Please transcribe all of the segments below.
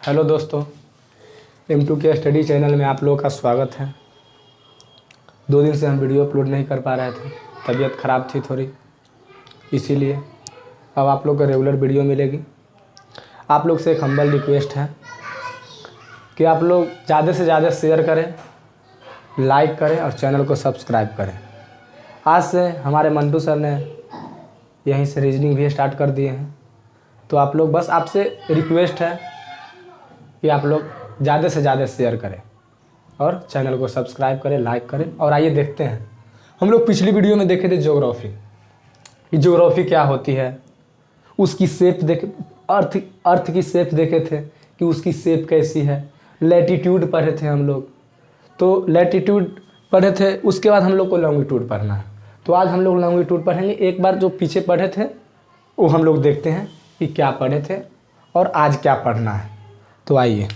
Hello दोस्तों, M2 के study channel में आप लोगों का स्वागत है। 2 दिन से हम वीडियो अपलोड नहीं कर पा रहे थे, तबीयत ख़राब थी थोड़ी, इसीलिए अब आप लोग को रेगुलर वीडियो मिलेगी। आप लोग से एक हम्बल रिक्वेस्ट है कि आप लोग ज़्यादा से ज़्यादा शेयर करें, लाइक करें और चैनल को सब्सक्राइब करें। आज से हमारे मंटू सर ने यहीं से रीजनिंग भी स्टार्ट कर दिए हैं, तो आप लोग बस आपसे रिक्वेस्ट है कि आप लोग ज़्यादा से ज़्यादा शेयर करें और चैनल को सब्सक्राइब करें, लाइक करें। और आइए देखते हैं, हम लोग पिछली वीडियो में देखे थे ज्योग्राफी कि ज्योग्राफी क्या होती है, उसकी शेप देख अर्थ की शेप देखे थे कि उसकी शेप कैसी है। लैटिट्यूड पढ़े थे हम लोग, तो लैटिट्यूड पढ़े थे, उसके बाद हम लोग को लॉन्गिट्यूड पढ़ना है। तो आज हम लोग लॉन्गिट्यूड पढ़ेंगे। एक बार जो पीछे पढ़े थे वो हम लोग देखते हैं कि क्या पढ़े थे और आज क्या पढ़ना है। तो आइए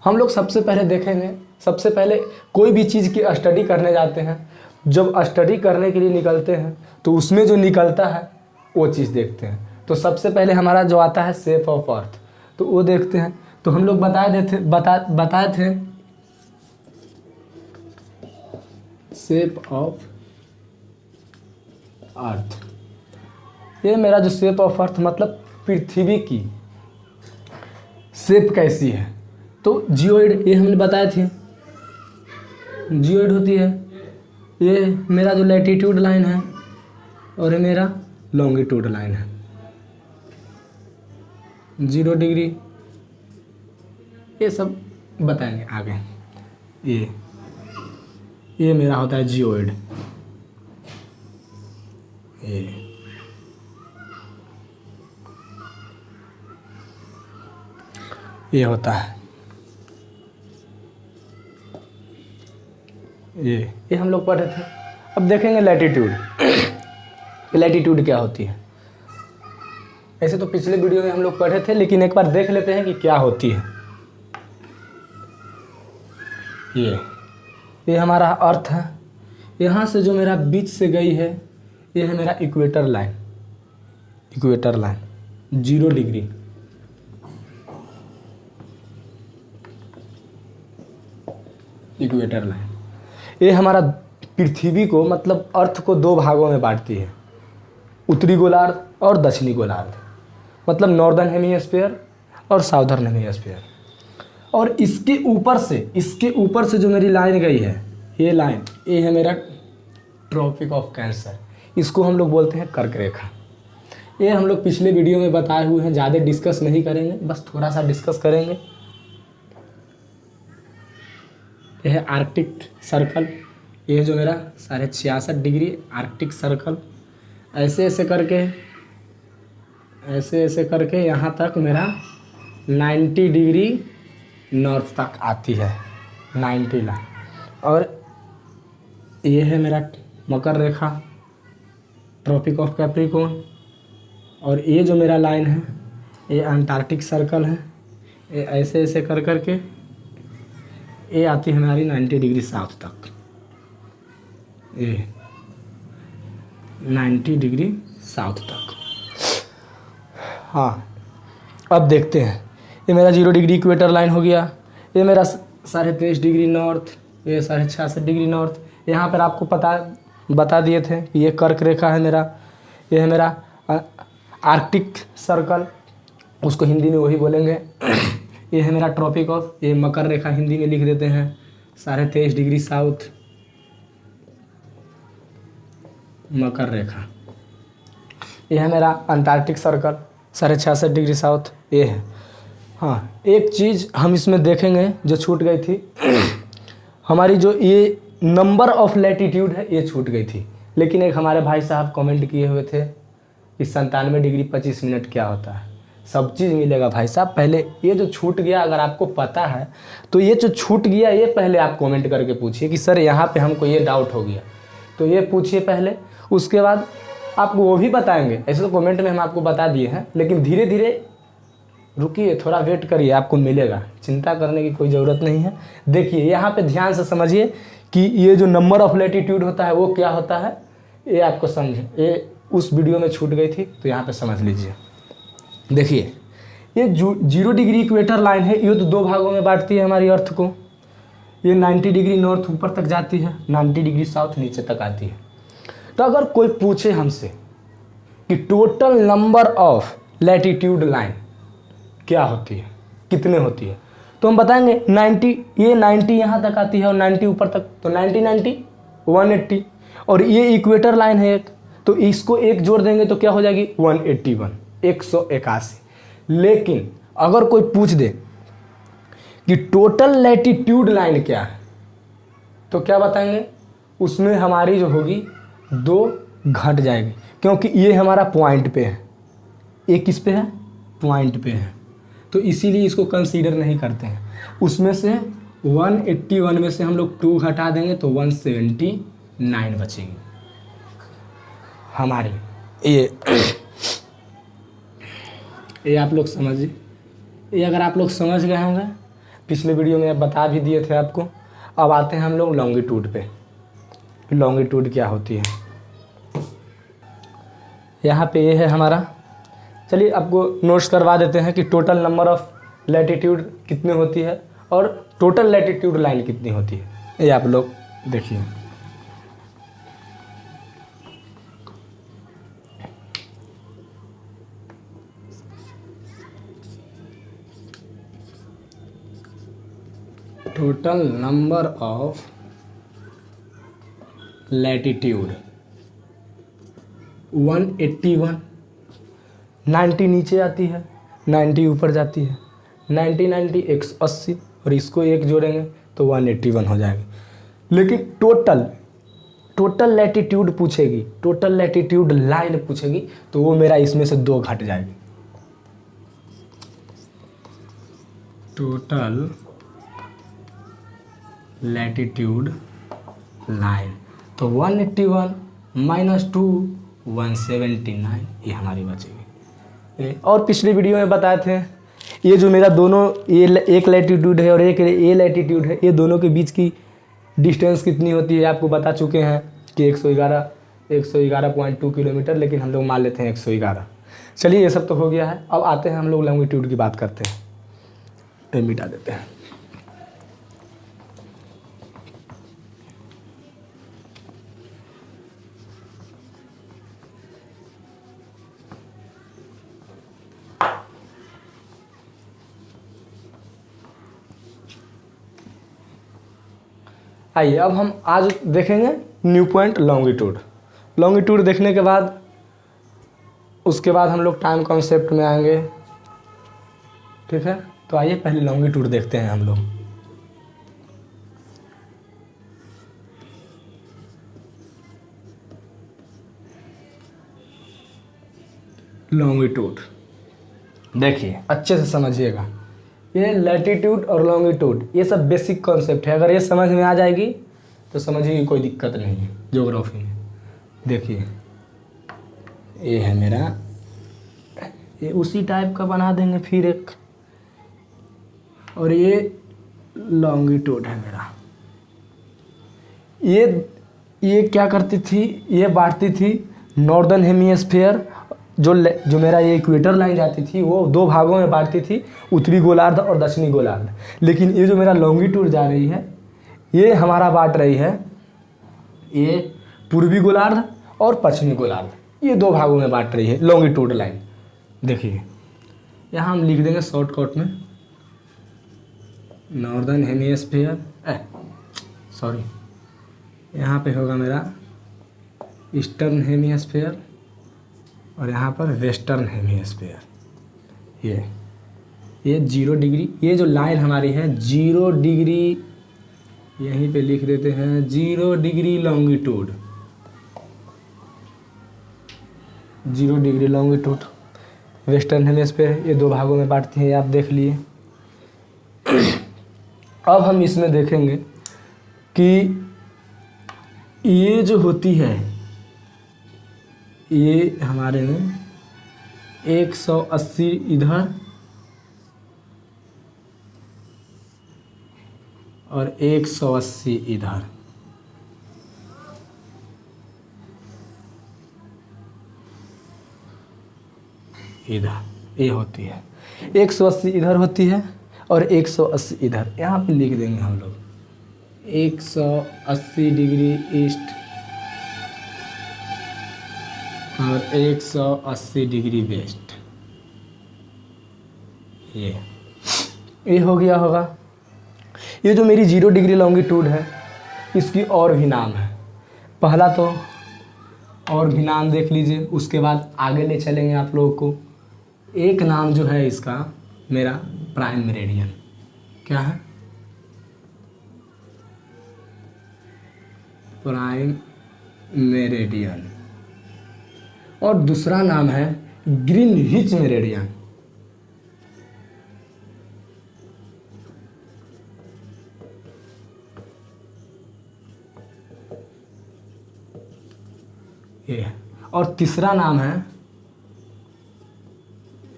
हम लोग सबसे पहले देखेंगे। सबसे पहले कोई भी चीज़ की स्टडी करने जाते हैं, जब स्टडी करने के लिए निकलते हैं तो उसमें जो निकलता है वो चीज़ देखते हैं। तो सबसे पहले हमारा जो आता है शेप ऑफ अर्थ, तो वो देखते हैं। तो हम लोग बताए थे शेप ऑफ अर्थ। ये मेरा जो शेप ऑफ अर्थ मतलब पृथ्वी की शेप कैसी है, तो जियोइड, ये हमने बताए थे जियोइड होती है। ये मेरा जो लैटिट्यूड लाइन है और ये मेरा लॉन्गिट्यूड लाइन है, 0 डिग्री, ये सब बताएंगे आगे। ये मेरा होता है जियोइड। ये होता है ये हम लोग पढ़े थे। अब देखेंगे लैटिट्यूड। लैटिट्यूड क्या होती है। ऐसे तो पिछले वीडियो में हम लोग पढ़े थे, लेकिन एक बार देख लेते हैं कि क्या होती है। ये हमारा अर्थ है। यहाँ से जो मेरा बीच से गई है ये है मेरा equator line. 0 degree. Equator line ये हमारा पृथ्वी को मतलब अर्थ को 2 भागों में बांटती है, उत्तरी गोलार्ध और दक्षिणी गोलार्ध, मतलब नॉर्दर्न हेमीस्फीयर और साउदर्न हेमीस्फीयर। और इसके ऊपर से जो मेरी लाइन गई है, ये लाइन, ये है मेरा ट्रॉपिक ऑफ कैंसर। इसको हम लोग बोलते हैं कर्क रेखा। ये हम लोग पिछले वीडियो में बताए हुए हैं, ज़्यादा डिस्कस नहीं करेंगे, बस थोड़ा सा डिस्कस करेंगे। यह है आर्कटिक सर्कल। यह जो मेरा 66.5 डिग्री आर्कटिक सर्कल, ऐसे ऐसे करके यहाँ तक मेरा 90 डिग्री नॉर्थ तक आती है, 90 लाइन। और ये है मेरा मकर रेखा, ट्रॉपिक ऑफ कैप्रिकॉर्न। और ये जो मेरा लाइन है ये अंटार्कटिक सर्कल है। ये ऐसे कर करके ये आती है हमारी 90 डिग्री साउथ तक। ये 90 डिग्री साउथ तक। हाँ, अब देखते हैं। ये मेरा 0 डिग्री इक्वेटर लाइन हो गया। ये मेरा 23.5 डिग्री नॉर्थ, ये 66 डिग्री नॉर्थ। यहाँ पर आपको बता दिए थे कि ये कर्क रेखा है मेरा। ये है मेरा आर्कटिक सर्कल, उसको हिंदी में वही बोलेंगे। ये है मेरा ट्रॉपिक ऑफ, ये मकर रेखा हिंदी में लिख देते हैं, 23.5 डिग्री साउथ मकर रेखा। ये है मेरा अंटार्कटिक सर्कल, 66.5 डिग्री साउथ, ये है। हाँ, एक चीज़ हम इसमें देखेंगे जो छूट गई थी। हमारी जो ये नंबर ऑफ लैटिट्यूड है ये छूट गई थी, लेकिन एक हमारे भाई साहब कमेंट किए हुए थे कि 97 डिग्री 25 मिनट क्या होता है। सब चीज़ मिलेगा भाई साहब। पहले ये जो छूट गया, अगर आपको पता है तो ये जो छूट गया ये पहले आप कमेंट करके पूछिए कि सर यहाँ पे हमको ये डाउट हो गया, तो ये पूछिए पहले, उसके बाद आपको वो भी बताएंगे। ऐसे तो कमेंट में हम आपको बता दिए हैं, लेकिन धीरे धीरे रुकिए, थोड़ा वेट करिए, आपको मिलेगा। चिंता करने की कोई ज़रूरत नहीं है। देखिए यहाँ पे ध्यान से समझिए कि ये जो नंबर ऑफ लैटिट्यूड होता है वो क्या होता है, ये आपको समझे। ये उस वीडियो में छूट गई थी, तो यहाँ पे समझ लीजिए। देखिए ये 0 डिग्री इक्वेटर लाइन है, ये तो दो भागों में बांटती है हमारी अर्थ को। ये 90 डिग्री नॉर्थ ऊपर तक जाती है, 90 डिग्री साउथ नीचे तक आती है। तो अगर कोई पूछे हमसे कि total number of latitude line क्या होती है, कितने होती है, तो हम बताएंगे 90, ये 90 यहाँ तक आती है और 90 ऊपर तक, तो 90 90 180। और ये इक्वेटर लाइन है एक, तो इसको एक जोड़ देंगे तो क्या हो जाएगी 181, 181। लेकिन अगर कोई पूछ दे कि टोटल लैटिट्यूड लाइन क्या है, तो क्या बताएंगे, उसमें हमारी जो होगी 2 घट जाएगी, क्योंकि ये हमारा पॉइंट पे है, ये किस पे है, पॉइंट पे है, तो इसीलिए इसको कंसीडर नहीं करते हैं। उसमें से 181 में से हम लोग 2 घटा देंगे तो 179 बचेगी हमारी। ये आप लोग समझिए, ये अगर आप लोग समझ गए होंगे, पिछले वीडियो में बता भी दिए थे आपको। अब आते हैं हम लोग लॉन्गिट्यूड पे। लॉन्गिट्यूड क्या होती है, यहाँ पे ये है हमारा। चलिए आपको नोट्स करवा देते हैं कि टोटल नंबर ऑफ लैटिट्यूड कितनी होती है और टोटल लैटिट्यूड लाइन कितनी होती है, ये आप लोग देखिए। टोटल नंबर ऑफ लैटिट्यूड 181, 90 नीचे आती है, 90 ऊपर जाती है, 90 90 180, और इसको एक जोड़ेंगे तो 181 हो जाएगा। लेकिन टोटल लैटिट्यूड पूछेगी, टोटल लैटिट्यूड लाइन पूछेगी, तो वो मेरा इसमें से 2 घट जाएगी। टोटल लैटिट्यूड लाइन, तो 181 - 2 179, ये हमारी बचेगी। और पिछले वीडियो में बताए थे, ये जो मेरा दोनों, ये एक लैटिट्यूड है और एक ये लैटिट्यूड है, ये दोनों के बीच की डिस्टेंस कितनी होती है आपको बता चुके हैं कि 111.2 किलोमीटर, लेकिन हम लोग मान लेते हैं 111। चलिए ये सब तो हो गया है। अब आते हैं हम लोग लॉन्गिट्यूड की बात करते हैं, ये मिटा देते हैं। आइए अब हम आज देखेंगे न्यू पॉइंट लॉन्गिट्यूड। लॉन्गिट्यूड देखने के बाद उसके बाद हम लोग टाइम कॉन्सेप्ट में आएंगे, ठीक है। तो आइए पहले लॉन्गिट्यूड देखते हैं हम लोग। लॉन्गिट्यूड देखिए अच्छे से समझिएगा, ये लैटिट्यूड और लॉन्गिट्यूड ये सब बेसिक कॉन्सेप्ट है। अगर ये समझ में आ जाएगी तो समझिए कोई दिक्कत नहीं है ज्योग्राफी में। देखिए ये है मेरा, ये उसी टाइप का बना देंगे फिर एक, और ये लॉन्गिट्यूड है मेरा। ये क्या करती थी, ये बांटती थी नॉर्दर्न हेमिस्फीयर, जो मेरा ये इक्वेटर लाइन जाती थी वो 2 भागों में बांटती थी, उत्तरी गोलार्ध और दक्षिणी गोलार्ध। लेकिन ये जो मेरा लॉन्गिट्यूड जा रही है, ये हमारा बांट रही है, ये पूर्वी गोलार्ध और पश्चिमी गोलार्ध, ये 2 भागों में बांट रही है लॉन्गिट्यूड लाइन। देखिए यहाँ हम लिख देंगे शॉर्टकट में, नॉर्दर्न हेमिस्फीयर, सॉरी यहाँ पे होगा मेरा ईस्टर्न हेमिस्फीयर और यहाँ पर वेस्टर्न हेमिस्फीयर। ये 0 डिग्री, ये जो लाइन हमारी है 0 डिग्री, यहीं पे लिख देते हैं 0 degree longitude, 0 degree longitude. Western hemisphere ये 2 भागों में बांटती हैं, आप देख लिए। अब हम इसमें देखेंगे कि ये जो होती है, ये हमारे में 180 इधर और 180 इधर, ये होती है, 180 इधर होती है और 180 इधर। यहाँ पे लिख देंगे हम लोग 180 डिग्री ईस्ट और 180 डिग्री वेस्ट। ये हो गया होगा। ये जो मेरी 0 डिग्री लॉन्गिट्यूड है इसकी और भी नाम है। पहला तो और भी नाम देख लीजिए, उसके बाद आगे ले चलेंगे आप लोगों को। एक नाम जो है इसका मेरा प्राइम मेरिडियन, क्या है? Prime meridian. और दूसरा नाम है ग्रीनविच मेरिडियन। ये, और तीसरा नाम है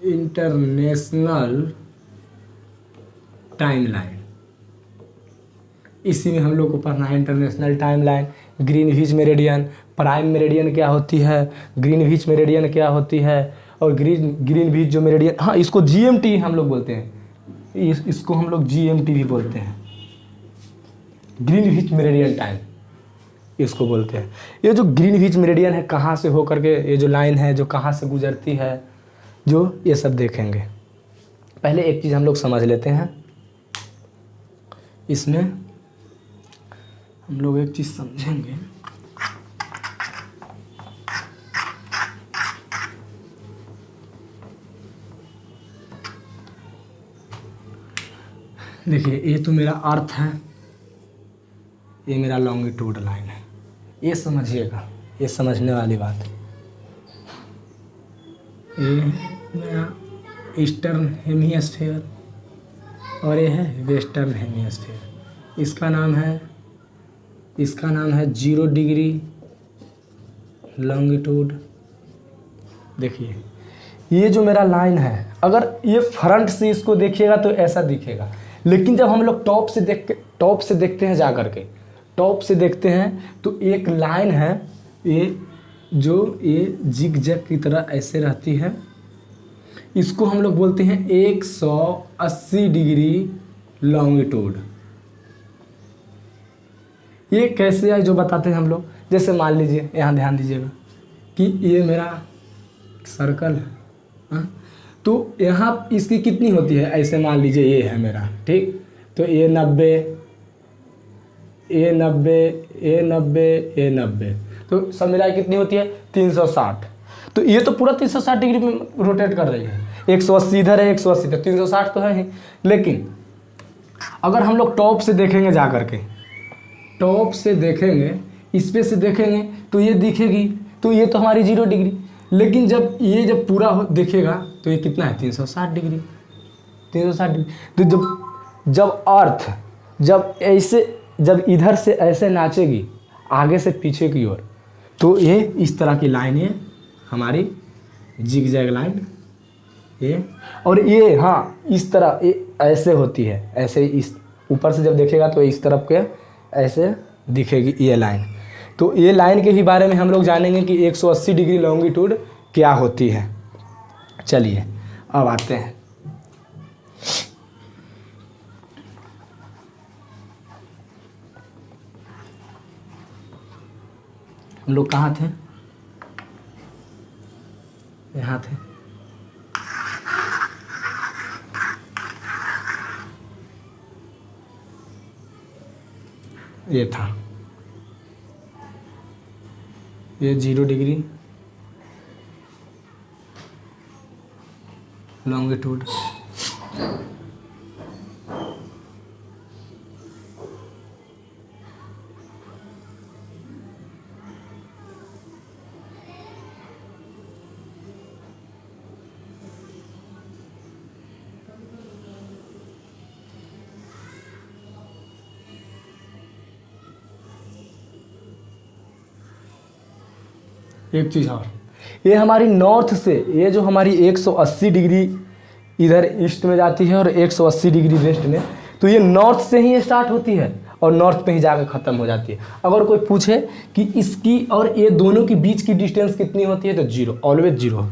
इंटरनेशनल टाइमलाइन। इसी में हम लोग को पढ़ना है international timeline, Greenwich meridian, prime meridian क्या होती है, ग्रीनविच मेरिडियन क्या होती है, और ग्रीनविच जो मेरिडियन, हाँ इसको जीएमटी हम लोग बोलते हैं, इसको हम लोग जीएमटी भी बोलते हैं, ग्रीनविच मेरिडियन टाइम इसको बोलते हैं। ये जो ग्रीनविच मेरिडियन है कहाँ से हो करके, ये जो लाइन है जो कहाँ से गुजरती है, जो ये सब देखेंगे। पहले एक चीज़ हम लोग समझ लेते हैं, इसमें हम लोग एक चीज़ समझेंगे। देखिए ये तो मेरा अर्थ है, ये मेरा लॉन्गिट्यूड लाइन है, ये समझिएगा, ये समझने वाली बात है। ये मेरा ईस्टर्न हेमिस्फीयर और ये है वेस्टर्न हेमिस्फीयर। इसका नाम है 0 डिग्री लॉन्गिट्यूड। देखिए ये जो मेरा लाइन है, अगर ये फ्रंट से इसको देखिएगा तो ऐसा दिखेगा, लेकिन जब हम लोग टॉप से देखते हैं जा करके, टॉप से देखते हैं तो एक लाइन है ये जिग जैग की तरह ऐसे रहती है। इसको हम लोग बोलते हैं 180 डिग्री लॉन्गिट्यूड। ये कैसे है जो बताते हैं हम लोग। जैसे मान लीजिए, यहाँ ध्यान दीजिएगा कि ये मेरा सर्कल है, हाँ? तो यहाँ इसकी कितनी होती है, ऐसे मान लीजिए ये है मेरा, ठीक, तो ये 90, ये 90, तो सब मिला कितनी होती है 360। तो ये तो पूरा 360 डिग्री में रोटेट कर रही है, 180 इधर है 180 इधर, 360 तो है ही। लेकिन अगर हम लोग टॉप से देखेंगे जा करके, टॉप से देखेंगे, इस पे से देखेंगे तो ये दिखेगी, तो ये तो हमारी 0 डिग्री। लेकिन जब पूरा देखेगा तो ये कितना है 360 डिग्री, 360 डिग्री। तो जब अर्थ जब इधर से ऐसे नाचेगी आगे से पीछे की ओर, तो ये इस तरह की लाइन है हमारी जिग जैग लाइन ये। और ये हाँ इस तरह ये ऐसे होती है, ऐसे इस ऊपर से जब देखेगा तो इस तरफ के ऐसे दिखेगी ये लाइन। तो ये लाइन के ही बारे में हम लोग जानेंगे कि 180 डिग्री लॉन्गिट्यूड क्या होती है। चलिए अब आते हैं, हम लोग कहाँ थे, यहाँ थे। ये था, ये 0 डिग्री लॉन्गिट्यूड। एक चीज़ और, ये हमारी नॉर्थ से, ये जो हमारी 180 डिग्री इधर ईस्ट में जाती है और 180 डिग्री वेस्ट में, तो ये नॉर्थ से ही स्टार्ट होती है और नॉर्थ पे ही जाकर ख़त्म हो जाती है। अगर कोई पूछे कि इसकी और ये दोनों के बीच की डिस्टेंस कितनी होती है तो 0, ऑलवेज 0।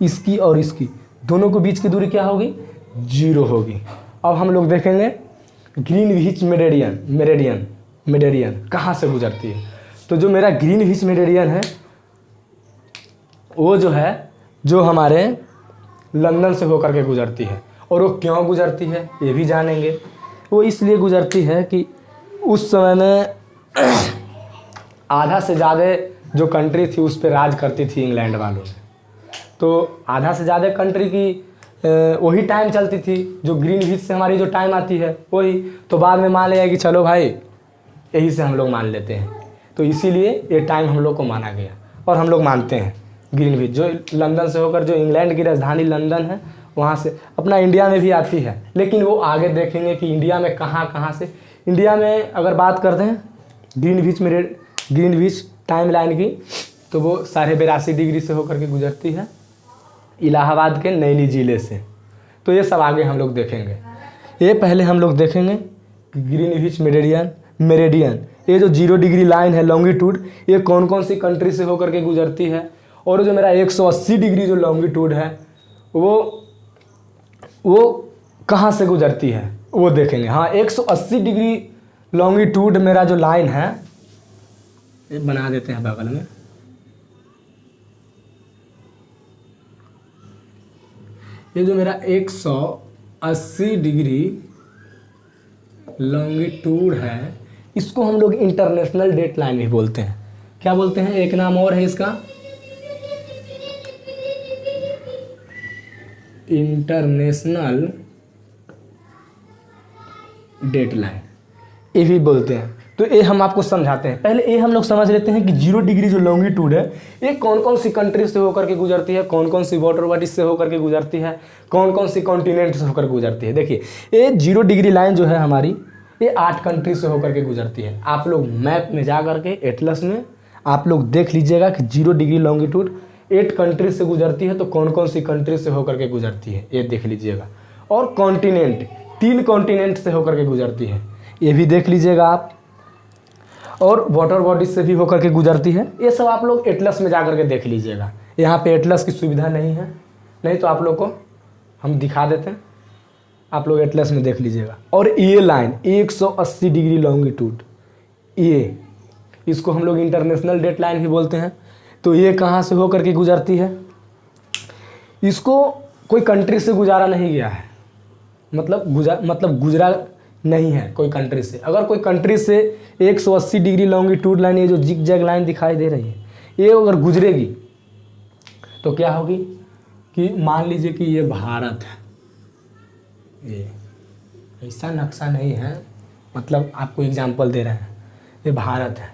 इसकी और इसकी दोनों के बीच की दूरी क्या होगी, 0 होगी। अब हम लोग देखेंगे ग्रीनविच मेरिडियन कहाँ से गुजरती है। तो जो मेरा ग्रीनविच मेरिडियन है वो जो है जो हमारे लंदन से होकर के गुजरती है। और वो क्यों गुजरती है ये भी जानेंगे। वो इसलिए गुजरती है कि उस समय में आधा से ज़्यादा जो कंट्री थी उस पर राज करती थी इंग्लैंड वालों ने। तो आधा से ज़्यादा कंट्री की वही टाइम चलती थी, जो ग्रीनविच से हमारी जो टाइम आती है वही। तो बाद में मान लिया कि चलो भाई यही से हम लोग मान लेते हैं, तो इसीलिए ये टाइम हम लोग को माना गया और हम लोग मानते हैं ग्रीनविच, जो लंदन से होकर जो इंग्लैंड की राजधानी लंदन है वहाँ से अपना इंडिया में भी आती है। लेकिन वो आगे देखेंगे कि इंडिया में कहाँ कहाँ से। इंडिया में अगर बात करते हैं ग्रीनविच टाइम लाइन की, तो वो 82.5 डिग्री से होकर के गुजरती है इलाहाबाद के नैनी ज़िले से। तो ये सब आगे हम लोग देखेंगे। ये पहले हम लोग देखेंगे ग्रीनविच मेरिडियन ये जो 0 डिग्री लाइन है लॉन्गिट्यूड, ये कौन कौन सी कंट्री से होकर के गुजरती है। और जो मेरा 180 डिग्री जो लॉन्गिट्यूड है वो कहाँ से गुजरती है वो देखेंगे। हाँ, 180 डिग्री लॉन्गिट्यूड मेरा जो लाइन है, ये बना देते हैं बगल में। ये जो मेरा 180 डिग्री लॉन्गिट्यूड है, इसको हम लोग इंटरनेशनल डेट लाइन भी बोलते हैं। क्या बोलते हैं, एक नाम और है इसका, इंटरनेशनल डेट लाइन, ये भी बोलते हैं। तो ये हम आपको समझाते हैं। पहले ये हम लोग समझ लेते हैं कि 0 डिग्री जो लॉन्गिट्यूड है ये कौन कौन सी कंट्री से होकर के गुजरती है, कौन कौन सी वाटर बॉडीज से होकर के गुजरती है, कौन कौन सी कॉन्टिनेंट से होकर गुजरती है। देखिए ये 0 डिग्री लाइन जो है हमारी, ये 8 कंट्री से होकर के गुजरती है। आप लोग मैप में जा करके एटलस में आप लोग देख लीजिएगा कि 0 डिग्री लॉन्गिट्यूड 8 कंट्री से गुजरती है। तो कौन कौन सी कंट्री से होकर के गुजरती है ये देख लीजिएगा। और कॉन्टिनेंट 3 कॉन्टिनेंट से होकर के गुजरती है, ये भी देख लीजिएगा आप। और वाटर बॉडीज से भी होकर के गुजरती है। ये सब आप लोग एटलस में जा करके देख लीजिएगा। यहाँ पे एटलस की सुविधा नहीं है, नहीं तो आप लोग को हम दिखा देते हैं, आप लोग एटलस में देख लीजिएगा। और ये लाइन 180 डिग्री लॉन्गिट्यूड, ये इसको हम लोग इंटरनेशनल डेट लाइन भी बोलते हैं। तो ये कहाँ से होकर के गुजरती है, इसको कोई कंट्री से गुजारा नहीं गया है, मतलब गुजरा नहीं है कोई कंट्री से। अगर कोई कंट्री से 180 डिग्री लॉन्गिट्यूड लाइन, ये जो जिग जैग लाइन दिखाई दे रही है, ये अगर गुजरेगी तो क्या होगी कि मान लीजिए कि ये भारत है, ये ऐसा नक्शा नहीं है, मतलब आपको एग्जांपल दे रहे हैं, ये भारत है।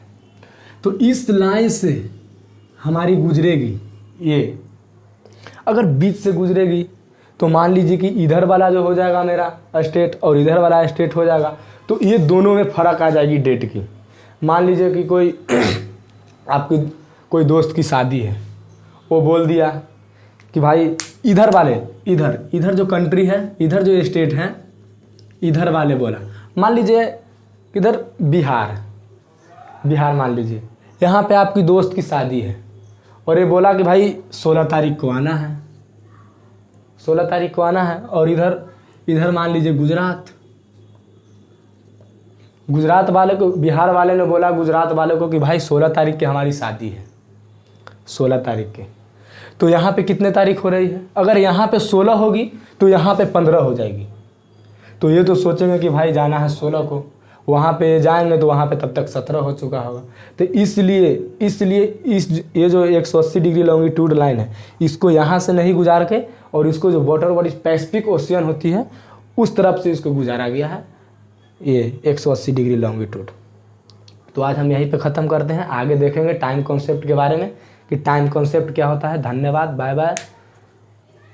तो इस लाइन से हमारी गुजरेगी, ये अगर बीच से गुजरेगी तो मान लीजिए कि इधर वाला जो हो जाएगा मेरा स्टेट और इधर वाला स्टेट हो जाएगा, तो ये दोनों में फ़र्क आ जाएगी डेट की। मान लीजिए कि कोई आपकी कोई दोस्त की शादी है, वो बोल दिया कि भाई इधर वाले, इधर जो कंट्री है, इधर जो स्टेट है, इधर वाले बोला, मान लीजिए इधर बिहार मान लीजिए, यहाँ पे आपकी दोस्त की शादी है और ये बोला कि भाई 16 तारीख को आना है, 16 तारीख को आना है। और इधर मान लीजिए गुजरात वाले को, बिहार वाले ने बोला गुजरात वाले को कि भाई 16 तारीख की हमारी शादी है, 16 तारीख के। तो यहाँ पे कितने तारीख हो रही है, अगर यहाँ पे 16 होगी तो यहाँ पे 15 हो जाएगी। तो ये तो सोचेंगे कि भाई जाना है 16 को, वहाँ पे जाएंगे तो वहाँ पे तब तक 17 हो चुका होगा। तो इसलिए ये जो 180 डिग्री लॉन्गिट्यूड लाइन है, इसको यहाँ से नहीं गुजार के, और इसको जो वाटर बॉडी पैसिफिक ओशियन होती है उस तरफ से इसको गुजारा गया है, ये 180 डिग्री लॉन्गिट्यूड। तो आज हम यहीं पे ख़त्म करते हैं, आगे देखेंगे टाइम कॉन्सेप्ट के बारे में कि टाइम कॉन्सेप्ट क्या होता है। धन्यवाद, बाय बाय।